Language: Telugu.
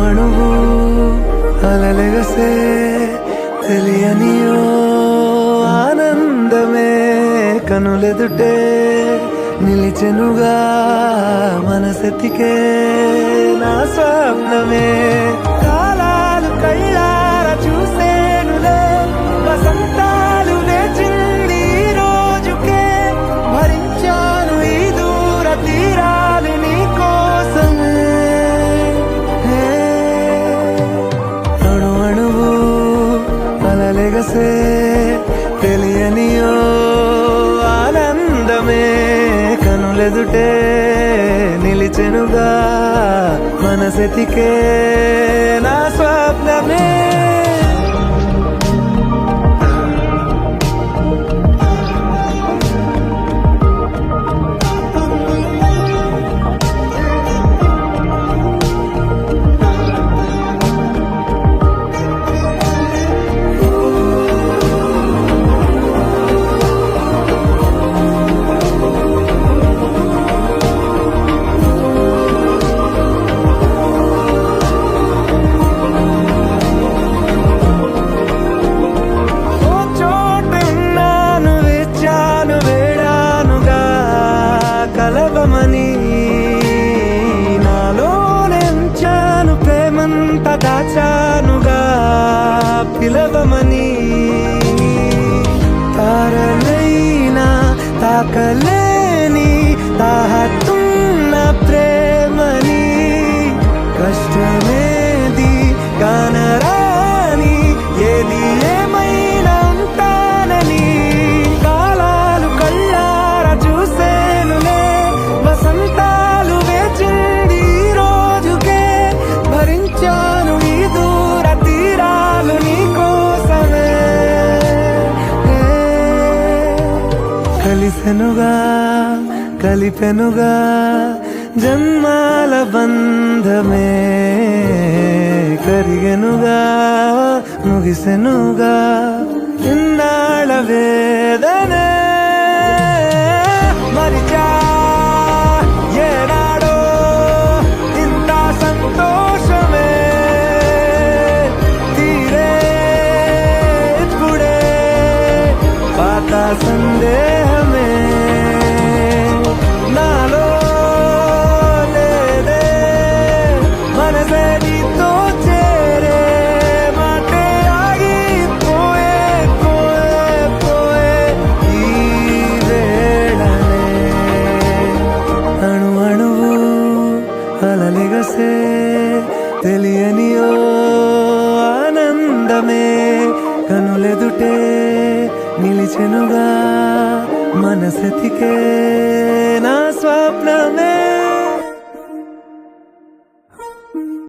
అణువణువు అలలెగసే తెలియనియో ఆనందమే కనులెదుటే నిలిచెనుగా మనసెతికే నా స్వప్నమే కాలాలు కళ్ళార చూసేనులే వసంతాలు వేచింది ఈ రోజుకే భరించాను ఈ దూర తీరాలు నీ కోసమే అణు అణువు అలలెగసే తెలియనియో ఆనందమే కనులెదుటే నిలిచెనుగా మనసెతికే నా స్వప్నమే కలవమని నాలోనెంచాను ప్రేమంత దాచానుగా పిలవమని తారలైనా తాకలేని తాహతున్న ప్రేమని కష్టమేది కానరాని ఏది ఏమైనా ఉంటానని కాలాలు కళ్ళారా చూసేనులే వసంతాలు వేచింది ఈ రోజుకే భరించాను ఈ దూర తీరాలు నీ కోసమే కలిసెనుగా కలిపెనుగా జన్మాల బంధమే కరిగెనుగా ముగిసెనుగా ఇన్నాళ్ళ వేదనే మరిచా ఏనాడో ఇంత సంతోషమే తీరే ఇప్పుడే పాత సందేహమే నాలో లేదే మనసే నీతో చేరే మాటే ఆగిపోయే పోయే పోయే ఈ వేళనే అణు అణువు అలలెగసే తెలియనియో ఆనందమే కనులెదుటే నిలిచెనుగా మనసెతికే నా స్వప్నమే